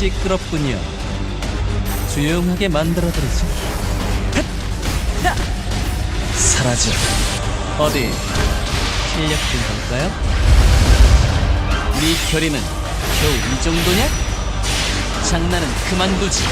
시끄럽군요. 조용하게 만들어드리죠. 사라져. 어디 실력 좀 볼까요? 네 결의는 겨우 이 정도냐? 장난은 그만두지.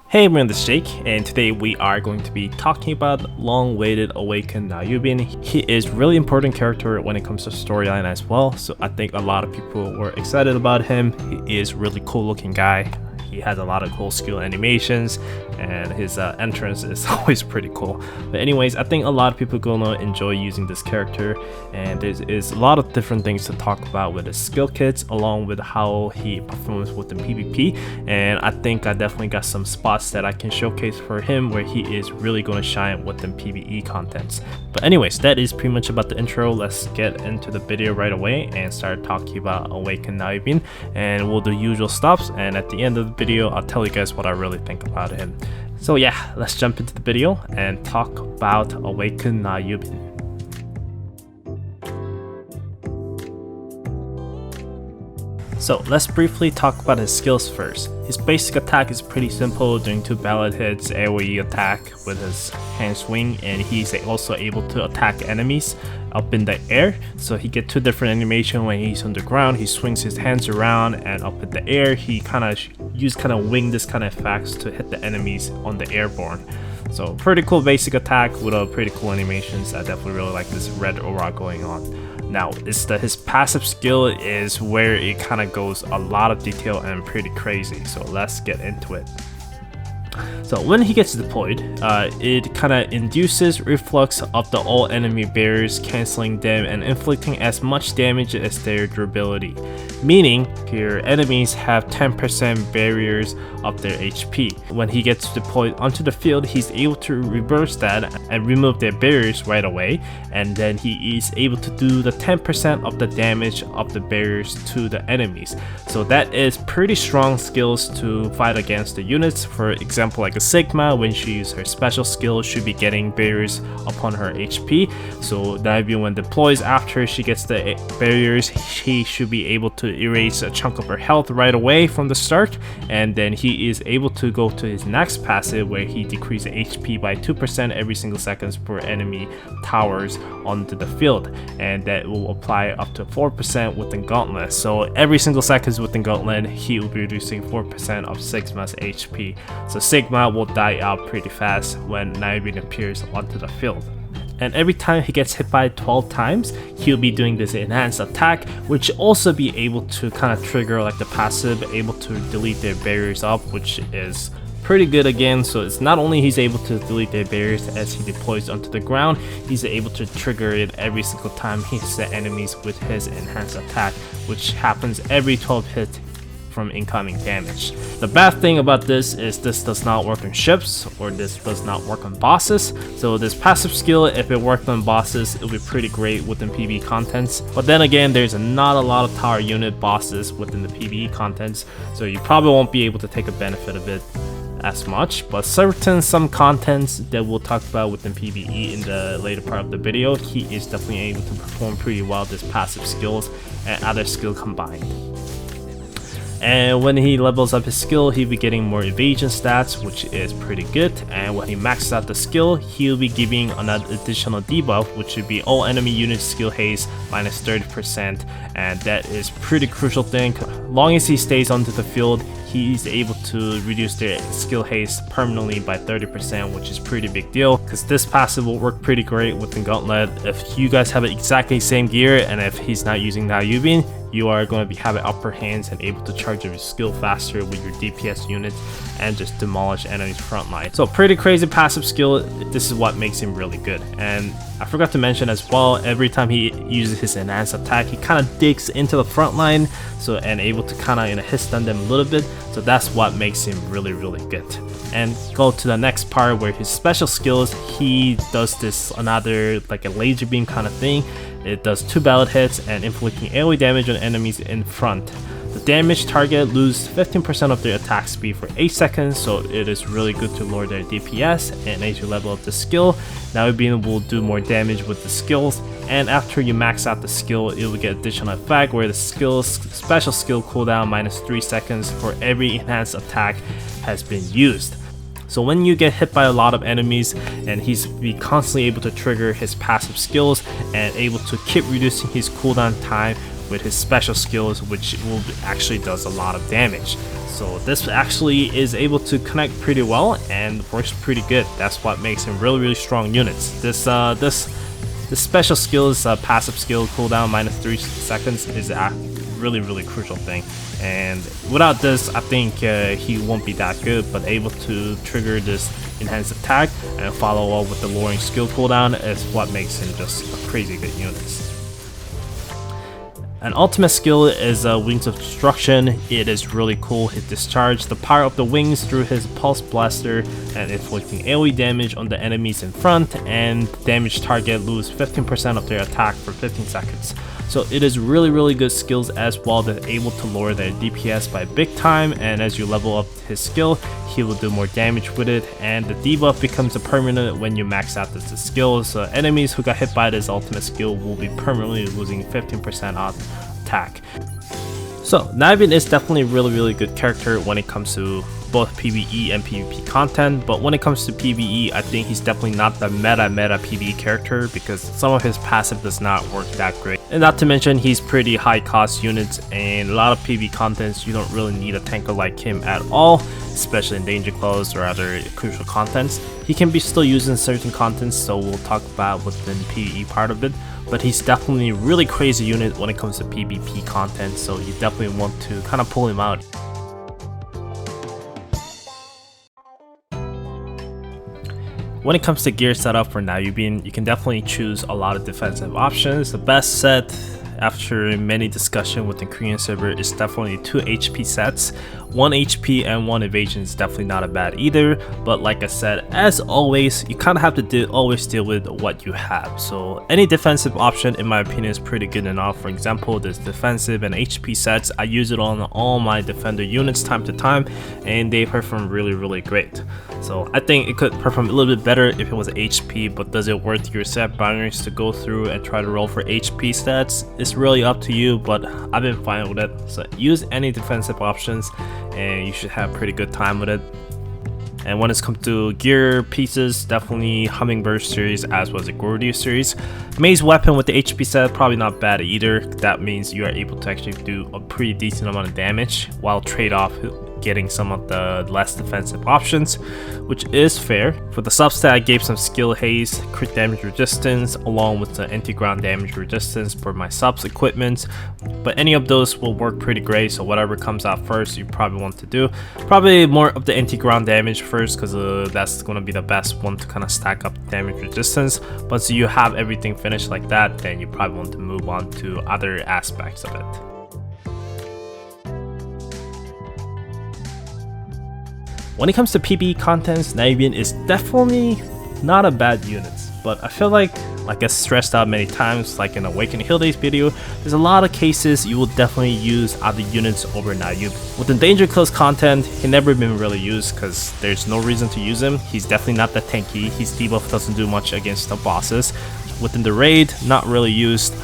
Hey everyone, this is Jake, and today we are going to be talking about long-awaited awakened Nayubin. He is really important character when it comes to storyline as well, so I think a lot of people were excited about him. He is really cool looking guy. He has a lot of cool skill animations, and his entrance is always pretty cool. But anyways, I think a lot of people are gonna enjoy using this character, and there's a lot of different things to talk about with his skill kits, along with how he performs within PvP. And I think I definitely got some spots that I can showcase for him where he is really gonna shine within PvE contents. But anyways, that is pretty much about the intro. Let's get into the video right away and start talking about Awakened Nayubin, and we'll do usual stops, and at the end of the video I'll tell you guys what I really think about him. So yeah, let's jump into the video and talk about Awakened Nayubin. So let's briefly talk about his skills first. His basic attack is pretty simple, doing 2 ballot hits, AoE attack with his hand swing, and he's also able to attack enemies up in the air. So he gets 2 different animation. When he's on the ground, he swings his hands around, and up in the air he kind of wing this kind of effects to hit the enemies on the airborne. So pretty cool basic attack with a pretty cool animations. I definitely really like this red aura going on. Now, his passive skill is where it kind of goes a lot of detail and pretty crazy, so let's get into it. So when he gets deployed, it kind of induces reflux of the all enemy barriers, cancelling them and inflicting as much damage as their durability. Meaning, your enemies have 10% barriers of their HP. When he gets deployed onto the field, he's able to reverse that and remove their barriers right away, and then he is able to do the 10% of the damage of the barriers to the enemies. So that is pretty strong skills to fight against the units. For example, like a Sigma, when she uses her special skill, should be getting barriers upon her HP. So Nayubin, when deploys after she gets the barriers, she should be able to erase a chunk of her health right away from the start, and then he is able to go to his next passive where he decreases HP by 2% every single seconds per enemy towers onto the field, and that will apply up to 4% within Gauntlet. So every single seconds within Gauntlet, he will be reducing 4% of Sigma's HP. So Sigma will die out pretty fast when Nayubin appears onto the field. And every time he gets hit by 12 times, he'll be doing this enhanced attack, which also be able to kind of trigger like the passive, able to delete their barriers up, which is pretty good again. So it's not only he's able to delete their barriers as he deploys onto the ground, he's able to trigger it every single time he hits the enemies with his enhanced attack, which happens every 12 hits from incoming damage. The bad thing about this is this does not work on ships, or this does not work on bosses. So this passive skill, if it worked on bosses, it would be pretty great within PvE contents. But then again, there's not a lot of tower unit bosses within the PvE contents, so you probably won't be able to take a benefit of it as much. But some contents that we'll talk about within PvE in the later part of the video, he is definitely able to perform pretty well this passive skills and other skill combined. And when he levels up his skill, he'll be getting more evasion stats, which is pretty good. And when he maxes out the skill, he'll be giving an additional debuff, which would be all enemy units skill haste minus 30%, and that is pretty crucial thing. Long as he stays onto the field, he's able to reduce their skill haste permanently by 30%, which is pretty big deal, because this passive will work pretty great within Gauntlet. If you guys have exactly same gear, and if he's not using Nayubin, you are going to be having upper hands and able to charge your skill faster with your DPS units and just demolish enemies front line. So pretty crazy passive skill. This is what makes him really good. And I forgot to mention as well, every time he uses his enhanced attack, he kind of digs into the front line, so and able to kind of hit stun them a little bit. So that's what makes him really good. And go to the next part where his special skills, he does this another like a laser beam kind of thing. It does 2 ballot hits and inflicting AoE damage on enemies in front. The damaged target lose 15% of their attack speed for 8 seconds, so it is really good to lower their DPS. And as you level up the skill, Nayubin will do more damage with the skills, and after you max out the skill, it will get additional effect where the special skill cooldown minus 3 seconds for every enhanced attack has been used. So when you get hit by a lot of enemies, and he's be constantly able to trigger his passive skills and able to keep reducing his cooldown time with his special skills, which will actually does a lot of damage. So this actually is able to connect pretty well and works pretty good. That's what makes him really strong units. This special skills, passive skill cooldown minus 3 seconds is a really crucial thing. And without this, I think he won't be that good, but able to trigger this enhanced attack and follow up with the lowering skill cooldown is what makes him just a crazy good unit. An ultimate skill is Wings of Destruction. It is really cool. He discharges the power of the wings through his pulse blaster and inflicting AoE damage on the enemies in front, and damaged target lose 15% of their attack for 15 seconds. So it is really good skills as well, that able to lower their DPS by big time, and as you level up his skill, he will do more damage with it, and the debuff becomes a permanent when you max out this skill. So enemies who got hit by this ultimate skill will be permanently losing 15% off attack. So Nayubin is definitely a really good character when it comes to both PvE and PvP content, but when it comes to PvE, I think he's definitely not the meta PvE character, because some of his passive does not work that great. And not to mention, he's pretty high cost units, and a lot of PvE contents you don't really need a tanker like him at all, especially in danger close or other crucial contents. He can be still used in certain contents, so we'll talk about within PvE part of it, but he's definitely a really crazy unit when it comes to PvP content, so you definitely want to kind of pull him out. When it comes to gear setup for Nayubin, you can definitely choose a lot of defensive options. The best set, after many discussion with the Korean server, is definitely 2 HP sets. 1 HP and 1 evasion is definitely not a bad either, but like I said, as always, you kind of have to always deal with what you have. So any defensive option, in my opinion, is pretty good enough. For example, this defensive and HP sets, I use it on all my defender units time to time, and they perform really great. So I think it could perform a little bit better if it was HP, but does it worth your set binaries to go through and try to roll for HP stats? It's really up to you, but I've been fine with it. So use any defensive options and you should have pretty good time with it. And when it's come to gear pieces, definitely Hummingbird series as well as the Gordius series. Maze weapon with the HP set, probably not bad either. That means you are able to actually do a pretty decent amount of damage while trade off getting some of the less defensive options, which is fair. For the substat, I gave some skill haste, crit damage resistance, along with the anti-ground damage resistance for my subs equipment, but any of those will work pretty great, so whatever comes out first you probably want to do. Probably more of the anti-ground damage first, because that's going to be the best one to kind of stack up damage resistance, but so you have everything finished like that, then you probably want to move on to other aspects of it. When it comes to PvE contents, Nayubin is definitely not a bad unit, but I feel like I stressed out many times, like in Awakening Hill Days video, there's a lot of cases you will definitely use other units over Nayubin. Within Danger Close content, he never been really used because there's no reason to use him. He's definitely not that tanky. His debuff doesn't do much against the bosses. Within the raid, not really used.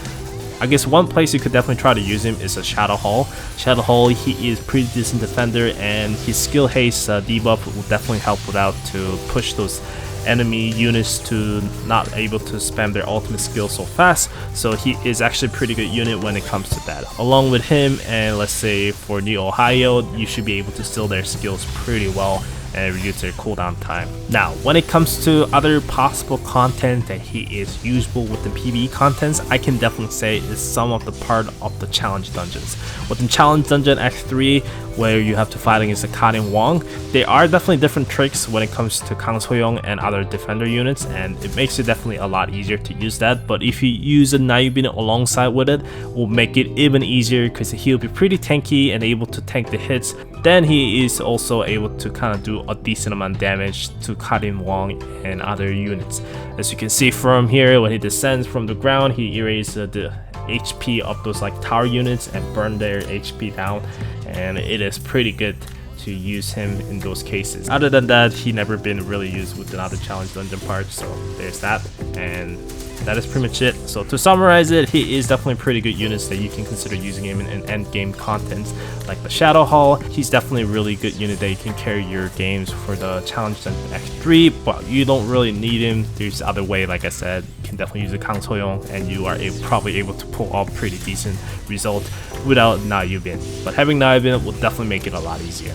I guess one place you could definitely try to use him is a Shadow Hall. Shadow Hall, he is pretty decent defender, and his skill haste debuff will definitely help without to push those enemy units to not able to spam their ultimate skill so fast. So he is actually a pretty good unit when it comes to that. Along with him, and let's say for New Ohio, you should be able to steal their skills pretty well and reduce their cooldown time. Now, when it comes to other possible content that he is usable with the PvE contents, I can definitely say is some of the part of the challenge dungeons. Within Challenge Dungeon Act 3, where you have to fight against the Karin Wong, there are definitely different tricks when it comes to Kang Soyoung and other defender units, and it makes it definitely a lot easier to use that. But if you use a Nayubin alongside with it, will make it even easier because he'll be pretty tanky and able to tank the hits. Then he is also able to kind of do a decent amount of damage to Karin Wong and other units. As you can see from here, when he descends from the ground, he erases the HP of those like tower units and burn their HP down, and it is pretty good to use him in those cases. Other than that, he never been really used with another challenge dungeon part, so there's that, and that is pretty much it. So to summarize it, he is definitely pretty good units that you can consider using him in end game content like the Shadow Hall. He's definitely a really good unit that you can carry your games for the challenge dungeon X3, but you don't really need him. There's other way, like I said, you can definitely use a Kang Soyoung and you are probably able to pull off pretty decent result without Nayubin. But having Nayubin will definitely make it a lot easier.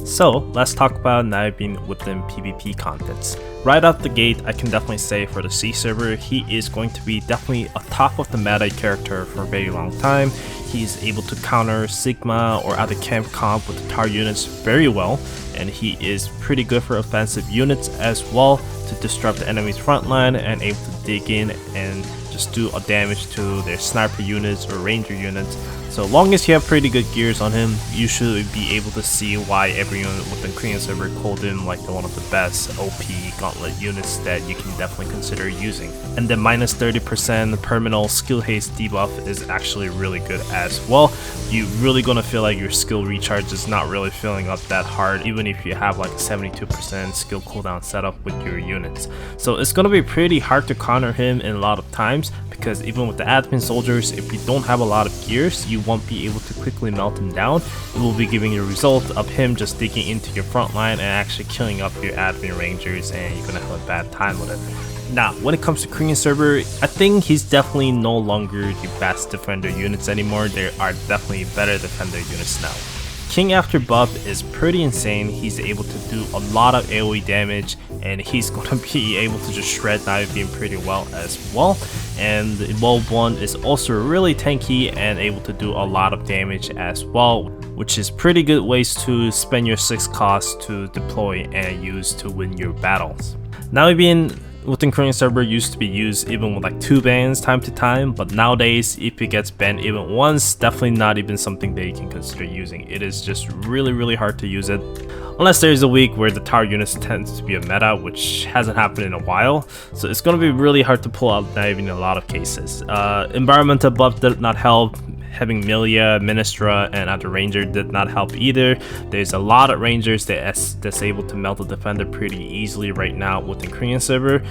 So let's talk about Nayubin within PvP contents. Right out the gate, I can definitely say for the C server, he is going to be definitely a top of the meta character for a very long time. He's able to counter Sigma or other camp comp with the tower units very well, and he is pretty good for offensive units as well to disrupt the enemy's front line and able to dig in and just do a damage to their sniper units or ranger units. So long as you have pretty good gears on him, you should be able to see why everyone within Korean server called him like one of the best OP gauntlet units that you can definitely consider using. And the minus 30% permanent skill haste debuff is actually really good as well. You're really gonna feel like your skill recharge is not really filling up that hard, even if you have like a 72% skill cooldown setup with your units. So it's gonna be pretty hard to counter him in a lot of times, because even with the admin soldiers, if you don't have a lot of gears, you won't be able to quickly melt him down. It will be giving you a result of him just digging into your front line and actually killing up your admin rangers, and you're gonna have a bad time with it. Now, when it comes to Korean server, I think he's definitely no longer the best defender units anymore. There are definitely better defender units now. King After buff is pretty insane. He's able to do a lot of AoE damage, and he's gonna be able to just shred Nayubin pretty well as well. And the Evolve 1 is also really tanky and able to do a lot of damage as well, which is pretty good ways to spend your 6 costs to deploy and use to win your battles. Nayubin within Korean server used to be used even with like 2 bans time to time, but nowadays if it gets banned even once, definitely not even something that you can consider using. It is just really hard to use it, unless there's a week where the tower units tends to be a meta, which hasn't happened in a while. So it's gonna be really hard to pull out Nayubin in a lot of cases. Environmental buff did not help. Having Milia, Ministra, and other ranger did not help either. There's a lot of rangers that's able to melt a defender pretty easily right now within Korean server.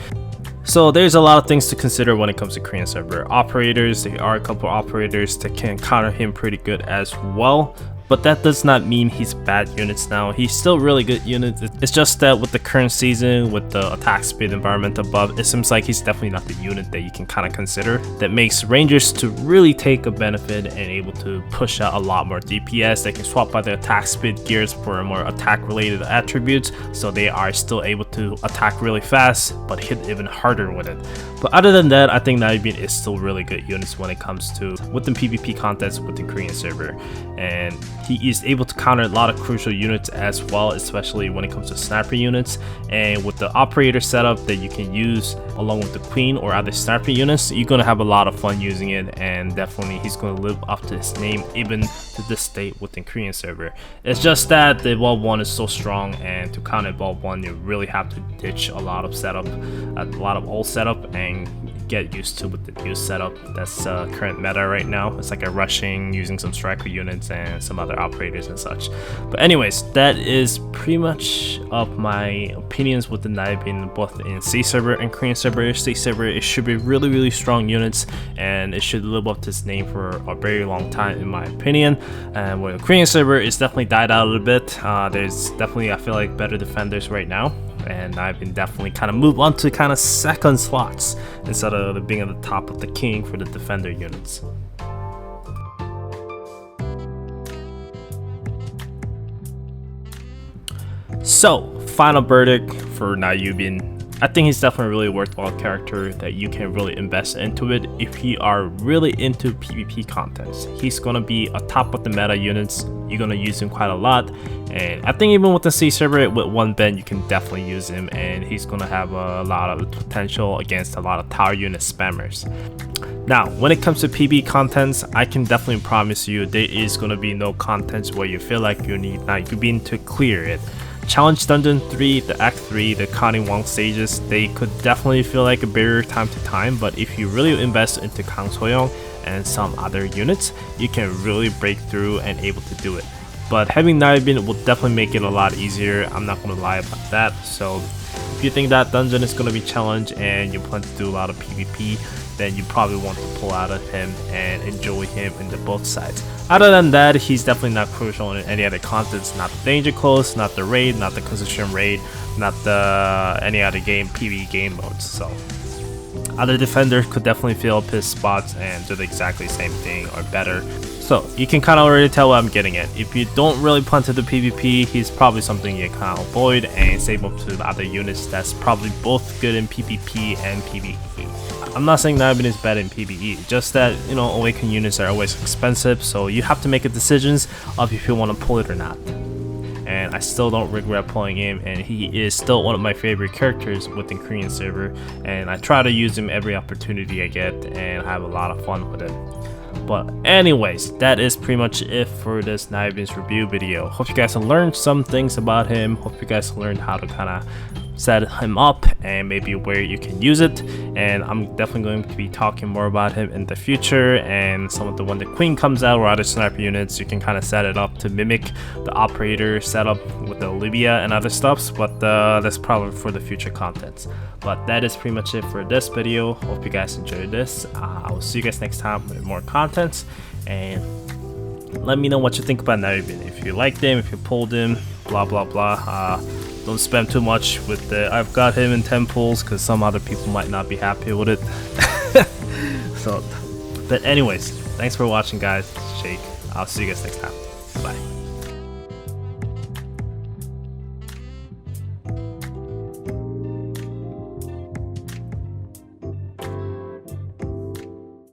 So there's a lot of things to consider when it comes to Korean server. Operators, there are a couple operators that can counter him pretty good as well. But that does not mean he's bad units now. He's still really good units. It's just that with the current season, with the attack speed environmental buff, it seems like he's definitely not the unit that you can kind of consider that makes rangers to really take a benefit and able to push out a lot more DPS. They can swap out their attack speed gears for more attack related attributes, so they are still able to attack really fast but hit even harder with it. But other than that, I think Nayubin is still really good units when it comes to within PvP contests within Korean server, and he is able to counter a lot of crucial units as well, especially when it comes to sniper units. And with the operator setup that you can use along with the queen or other sniper units, you're gonna have a lot of fun using it, and definitely he's gonna live up to his name even to this date within Korean server. It's just that the Evolve 1 is so strong, and to counter Evolve 1 you really have to ditch a lot of setup, a lot of old setup, and get used to with the new setup that's current meta right now. It's like a rushing using some striker units and some other operators and such. But anyways, that is pretty much of my opinions with the Nayubin both in C server and Korean server. C server, it should be really strong units, and it should live up to its name for a very long time in my opinion. And with the Korean server, it's definitely died out a little bit. There's definitely, I feel like, better defenders right now, and I've been definitely kind of moved on to kind of second slots instead of being at the top of the king for the defender units. So, final verdict for Nayubin. I think he's definitely a really worthwhile character that you can really invest into it if you are really into PvP contents. He's gonna be a top of the meta units. You're gonna use him quite a lot, and I think even with the C server with 1 bend you can definitely use him, and he's gonna have a lot of potential against a lot of tower unit spammers. Now, when it comes to PB contents, I can definitely promise you there is gonna be no contents where you feel like you need Nayubin to clear it. Challenge Dungeon 3, the Act 3, the Conning Wong stages, they could definitely feel like a barrier time to time, but if you really invest into Kang Soyoung and some other units, you can really break through and able to do it. But having Nayubin will definitely make it a lot easier, I'm not gonna lie about that. So if you think that dungeon is gonna be challenged and you plan to do a lot of PvP, then you probably want to pull out of him and enjoy him in the both sides. Other than that, he's definitely not crucial in any other contents, not the danger close, not the raid, not the constitution raid, not the any other game PvE game modes. So other defenders could definitely fill up his spots and do the exactly same thing or better. So you can kind of already tell what I'm getting at. If you don't really plan to the PvP, he's probably something you kind of avoid and save up to the other units that's probably both good in PvP and PvE. I'm not saying Nayubin is bad in PvE, just that, you know, awakened units are always expensive, so you have to make a decisions of if you want to pull it or not. And I still don't regret pulling him, and he is still one of my favorite characters within Korean server, and I try to use him every opportunity I get and have a lot of fun with him. But anyways, that is pretty much it for this Nayubin's review video. Hope you guys have learned some things about him. Hope you guys learned how to kind of set him up and maybe where you can use it. And I'm definitely going to be talking more about him in the future, and some of the when the queen comes out or other sniper units, you can kind of set it up to mimic the operator setup with the Olivia and other stuffs, but that's probably for the future contents. But that is pretty much it for this video. Hope you guys enjoyed this. I will see you guys next time with more contents, and let me know what you think about Nayubin. If you liked him, if you pulled him, blah blah blah. Don't spam too much with the I've got him in 10 pulls, because some other people might not be happy with it. So, but anyways, thanks for watching guys. It's Jake. I'll see you guys next time. Bye.